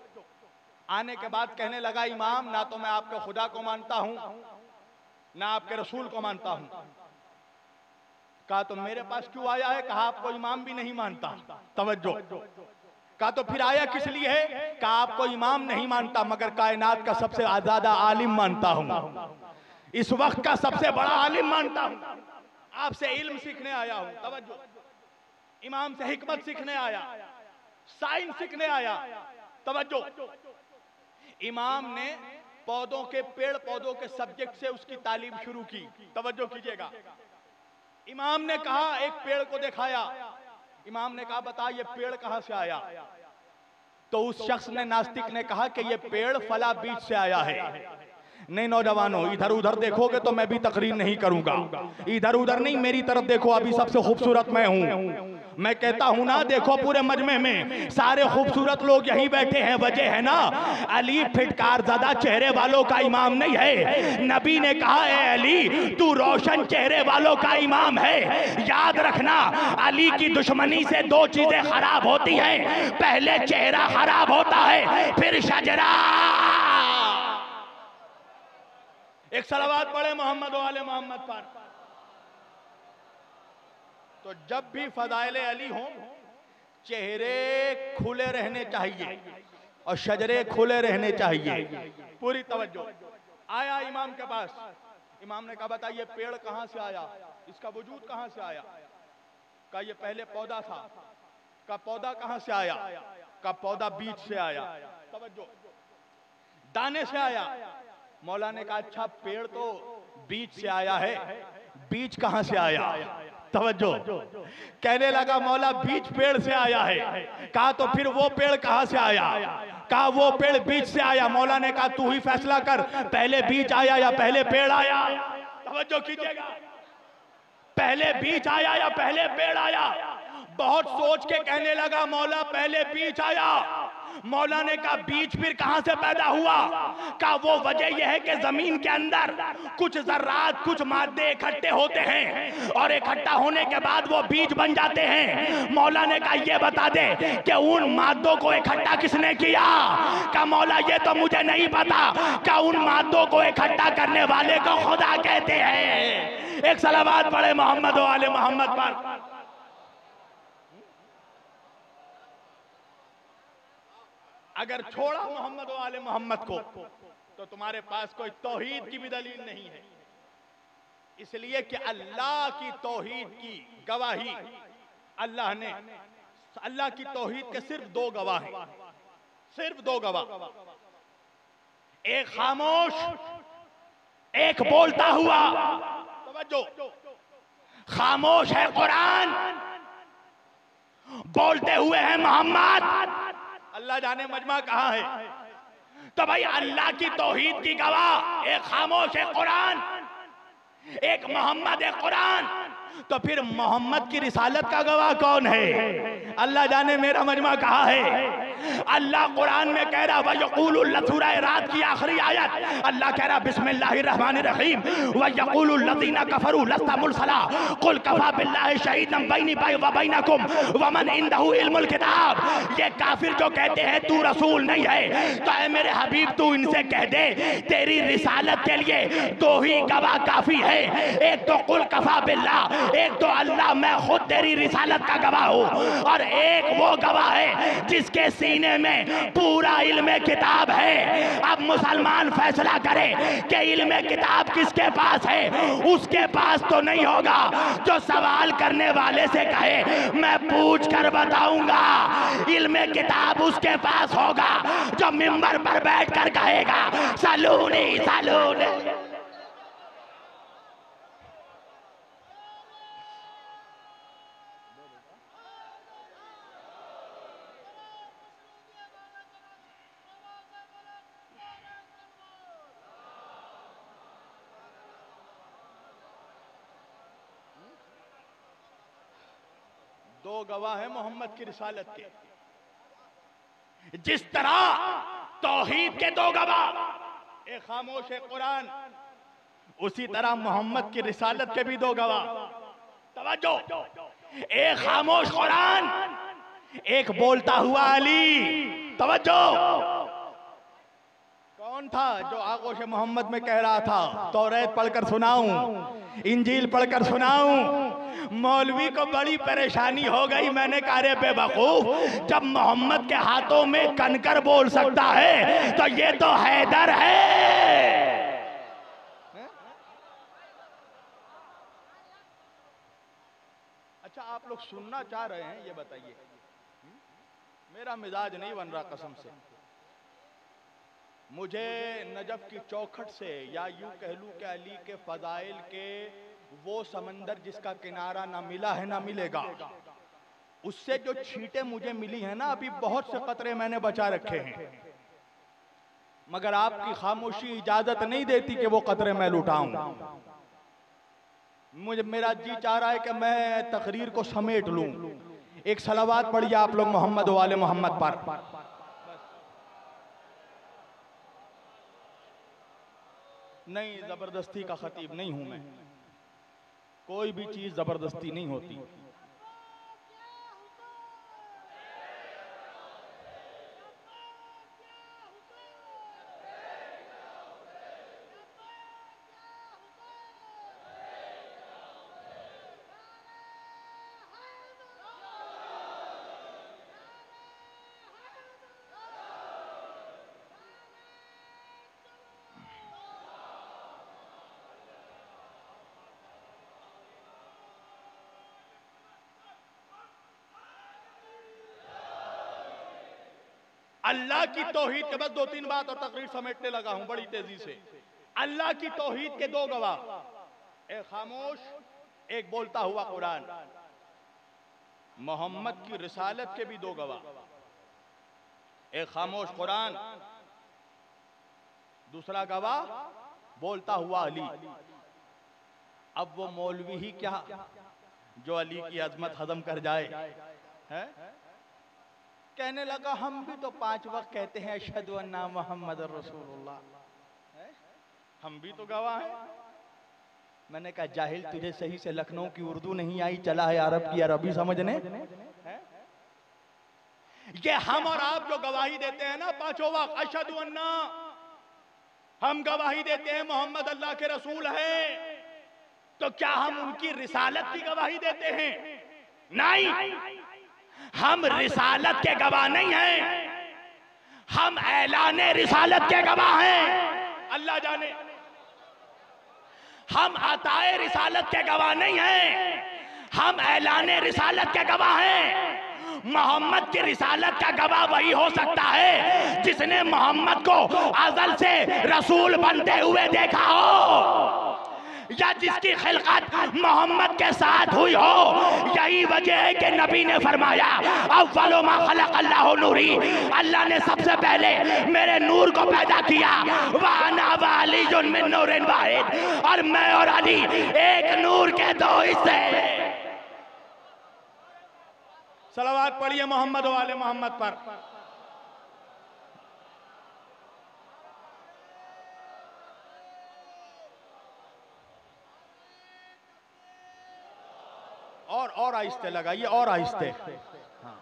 आने के बाद कहने लगा, इमाम ना तो मैं आपके खुदा को मानता हूं ना आपके रसूल को मानता हूं। कहा तो मेरे पास क्यों आया है? कहा आपको इमाम भी नहीं मानता। तवज्जो। कहा तो फिर आया किस लिए है? कहा आपको इमाम नहीं मानता मगर कायनात का सबसे ज्यादा आलिम मानता हूं, इस वक्त का सबसे बड़ा आलिम मानता हूं, आपसे इल्म सीखने आया हूं। तवज्जो। इमाम से हिकमत सीखने आया, साइंस सीखने आया। तवज्जो, इमाम ने पौधों के, पेड़ पौधों के सब्जेक्ट से उसकी तालीम शुरू की। तवज्जो कीजिएगा, इमाम ने कहा, एक पेड़ को दिखाया, इमाम ने कहा बता ये पेड़ कहां से आया? तो उस शख्स ने, नास्तिक ने कहा कि ये पेड़ फला बीज से आया है। नहीं नौजवानों, इधर उधर देखोगे तो मैं भी तकरीर नहीं करूंगा, इधर उधर नहीं, मेरी तरफ देखो, अभी सबसे खूबसूरत मैं हूं। मैं कहता हूं ना, देखो पूरे मजमे में सारे खूबसूरत लोग यही बैठे हैं, वजह है ना, अली फिटकार ज़्यादा चेहरे वालों का इमाम नहीं है। नबी ने कहा है अली तू रोशन चेहरे वालों का इमाम है। याद रखना, अली की दुश्मनी से दो चीजें खराब होती हैं, पहले चेहरा खराब होता है, फिर शजरा। एक सलावत पढ़े मोहम्मद वाले मोहम्मद पर। तो जब भी फदाइले अली हो, चेहरे खुले रहने चाहिए और शजरे खुले रहने चाहिए। पूरी तवज्जो। आया इमाम के पास, इमाम ने कहा बताइए पेड़ कहां से आया, इसका वजूद कहां से आया? कहा ये पहले पौधा था। का पौधा कहां से आया? का पौधा बीज से आया। तवज्जो, दाने से आया। मौला ने कहा अच्छा पेड़ तो बीज से आया है, बीज कहां से आया? तवज्जो, कहने लगा मौला बीज पेड़ से आया है। कहा तो फिर वो पेड़ कहां से आया? कहा वो पेड़ बीज से आया। मौला ने कहा तू ही फैसला कर, पहले बीज आया या पहले पेड़ आया? तवज्जो कीजिएगा, पहले बीज आया या पहले पेड़ आया? बहुत सोच के कहने लगा मौला पहले बीज आया। मौला ने कहा बीज फिर कहां से पैदा हुआ? कहा वो वजह यह है कि जमीन के अंदर कुछ जर्रात, कुछ मादे इकट्ठे होते हैं और इकट्ठा होने के बाद वो बीज बन जाते हैं। मौला ने कहा ये बता दे कि उन मादों को इकट्ठा किसने किया? कहा मौला ये तो मुझे नहीं पता। कहा उन मादों को इकट्ठा करने वाले को खुदा कहते हैं। एक सलावत पढ़े मोहम्मद वाले मोहम्मद पर। अगर छोड़ा मोहम्मद वाले मोहम्मद को तो तुम्हारे पास कोई तौहीद की भी दलील नहीं है। इसलिए कि अल्लाह की तौहीद की गवाही अल्लाह ने, अल्लाह की तौहीद के सिर्फ दो गवाह हैं, सिर्फ दो गवाह, एक खामोश, एक बोलता हुआ। तवज्जो, खामोश है कुरान, बोलते हुए है मोहम्मद। अल्लाह जाने मजमा कहां है। तो भाई अल्लाह की तौहीद की गवाह एक खामोश है कुरान, एक मोहम्मद है कुरान। तो फिर मोहम्मद की रिसालत का गवाह कौन है? अल्लाह जाने मेरा मजमा कहां है। अल्लाह कुरान में कह रहा वयक़ूलुल, सूरह रात की आखिरी आयत, अल्लाह कह रहा बिस्मिल्लाहिर्रहमानिर्रहीम वयक़ूलुल लज़ीना कफ़रू लस्ता मुरसला कुल कफ़ा बिल्लाहि शहीदन बैनी व बैनकुम वमन इंदहु इल्मुल किताब। ये काफिर जो कहते हैं तू रसूल नहीं है, तो ऐ मेरे हबीब तू इनसे कह दे तेरी रिसालत के लिए दो ही गवाह काफी है, एक तो कुल कफ़ा बिल्लाह, एक तो अल्लाह मैं खुद तेरी रिसालत का गवाह हूँ, और एक वो गवाह है जिसके सीने में पूरा इल्म किताब है। अब मुसलमान फैसला करे कि इल्म किताब किसके पास है। उसके पास तो नहीं होगा जो सवाल करने वाले से कहे मैं पूछ कर बताऊंगा। इल्म किताब उसके पास होगा जो मिंबर पर बैठ कर कहेगा सलूनी सलूनी। दो गवाह है मोहम्मद की रिसालत के। जिस तरह तौहीद के दो गवाह, एक खामोश है कुरान, उसी तरह मोहम्मद की रिसालत के भी दो गवाह। तवज्जो, एक खामोश कुरान, एक बोलता हुआ अली। तवज्जो, कौन था जो आगोश मोहम्मद में कह रहा था तौरात पढ़कर सुनाऊं, इंजील पढ़कर सुनाऊं? मौलवी को बड़ी परेशानी हो गई। मैंने कहा रे बेवकूफ, जब मोहम्मद के हाथों में कनकर बोल सकता है तो ये तो हैदर है। अच्छा आप लोग सुनना चाह रहे हैं, ये बताइए मेरा मिजाज नहीं बन रहा कसम से। मुझे नजफ की चौखट से, या यूं कह लूं कि अली के फजाइल के वो समंदर जिसका किनारा ना मिला है ना मिलेगा, उससे जो छींटे मुझे मिली है ना, अभी बहुत से कतरे मैंने बचा रखे हैं, मगर आपकी खामोशी इजाजत नहीं देती कि वो कतरे मैं लुटाऊं। मुझे मेरा जी चाह रहा है कि मैं तकरीर को समेट लूं। एक सलावात पढ़िए आप लोग मोहम्मद वाले मोहम्मद पर। नहीं, जबरदस्ती का खतीब नहीं हूं मैं, कोई भी चीज जबरदस्ती नहीं होती। अल्लाह की तौहीद के, बस 2-3 बात और तकरीर समेटने लगा हूं बड़ी तेजी से। अल्लाह की तौहीद के 2 गवाह, एक खामोश, एक बोलता हुआ कुरान। मोहम्मद की रिसालत के भी 2 गवाह, एक खामोश कुरान, दूसरा गवाह बोलता हुआ अली। अब वो मौलवी ही क्या जो अली की अजमत हजम कर जाए है? कहने लगा हम भी तो 5 वक्त कहते हैं अशहदु अन्ना मुहम्मद रसूलुल्लाह, हम भी तो गवाह हैं। मैंने कहा जाहिल, तुझे सही से लखनऊ की उर्दू नहीं आई, चला है अरब की अरबी समझने। ये हम और आप जो गवाही देते हैं ना 5 वक्त अशहदु अन्ना, हम गवाही देते हैं मोहम्मद अल्लाह के रसूल है, तो क्या हम उनकी रिसालत की गवाही देते हैं? नहीं, हम रिसालत के गवाह नहीं हैं, हम ऐलाने रिसालत के गवाह हैं। अल्लाह जाने, हम अताए रिसालत के गवाह नहीं हैं, हम ऐलाने रिसालत के गवाह हैं। मोहम्मद की रिसालत का गवाह वही हो सकता है जिसने मोहम्मद को अज़ल से रसूल बनते हुए देखा हो, या जिसकी खिलकत मोहम्मद के साथ हुई हो। यही वजह है कि नबी ने फरमाया अव्वलु मा खलक़ अल्लाहु नूरी, अल्लाह ने सबसे पहले मेरे नूर को पैदा किया। व अना व अलीयुन मिन नूरिन वाहिद, और मैं और अली एक नूर के 2 हिस्से। सलावत पढ़िए मोहम्मद वाले मोहम्मद पर। और आहिस्ते लगाइए, और आहिस्ते। हाँ।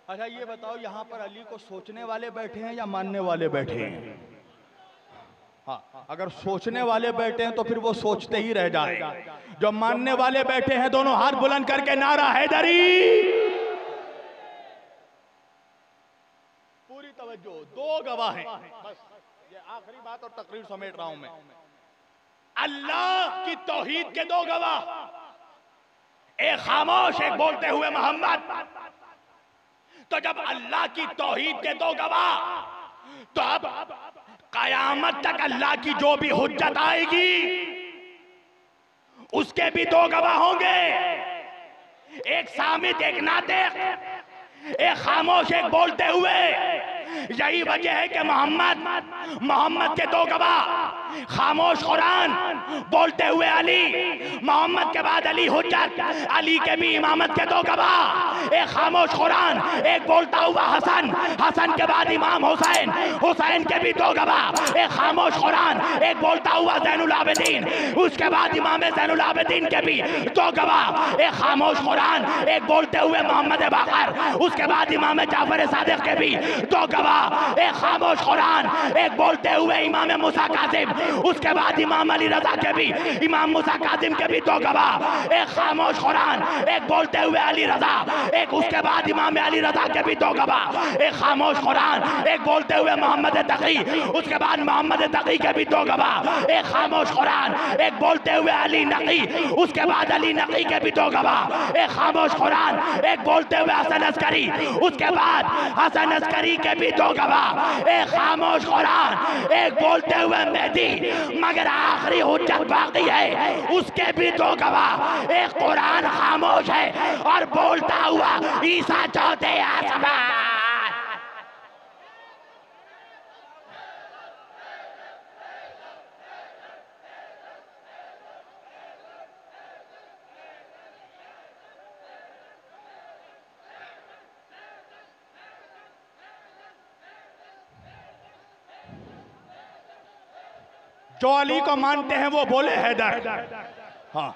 अच्छा ये बताओ, यहां पर अली को सोचने वाले बैठे हैं या मानने वाले बैठे हैं? हाँ, अगर सोचने वाले बैठे हैं तो फिर वो सोचते ही रह जाए। जो मानने वाले बैठे हैं दोनों हाथ बुलंद करके नारा हैदरी। पूरी तवज्जो, 2 गवाह हैं, बस ये आखिरी बात और तकरीर समेट रहा हूं मैं। अल्लाह की तौहीद के 2 गवाह, एक खामोश, एक बोलते हुए मोहम्मद। तो जब अल्लाह की तौहीद के 2 गवाह, तो अब कयामत तक अल्लाह की जो भी हुज्जत आएगी उसके भी 2 गवाह होंगे, एक सामित, एक नातिक, एक खामोश, एक बोलते हुए। यही वजह है कि मोहम्मद के 2 गवाह, खामोश कुरान, बोलते हुए अली, मोहम्मद के बाद अली हुज्जत, अली के भी इमामत के 2 गवाह, एक खामोश कुरान, एक बोलता हुआ हसन, हसन के बाद इमाम हुसैन, हुसैन के भी 2 गवाह, एक खामोश कुरान, एक बोलता हुआ ज़ैनुल आबिदीन, उसके बाद इमाम ज़ैनुल आबिदीन के भी 2 गवाह, एक खामोश कुरान, एक बोलते हुए मोहम्मद बाकर, उसके बाद इमाम जाफर सादिक के भी 2 गवाह, एक खामोश कुरान, एक बोलते हुए इमाम मूसा कासिम,
उसके बाद इमाम अली रजा के भी, इमाम मूसा काजिम के भी दो गवाह, एक खामोश कुरान, एक बोलते हुए अली रजा, एक उसके बाद इमाम अली रजा के भी दो गवाह, एक खामोश कुरान, एक बोलते हुए मोहम्मद तकी, उसके बाद मोहम्मद तकी के भी दो गवाह, एक खामोश कुरान, एक बोलते हुए अली नकी, उसके बाद अली नकी के भी दो गवाह, एक खामोश कुरान, एक बोलते हुए हसन अस्करी, उसके बाद हसन अस्करी के भी दो गवाह, एक खामोश कुरान, एक बोलते हुए मेहदी, मगर आखिरी हुज्जत बाकी है, उसके भी दो गवाह, एक कुरान खामोश है और बोलता हुआ ईसा चौथे आसमान।
जो अली को मानते हैं वो बोले हैदर। हाँ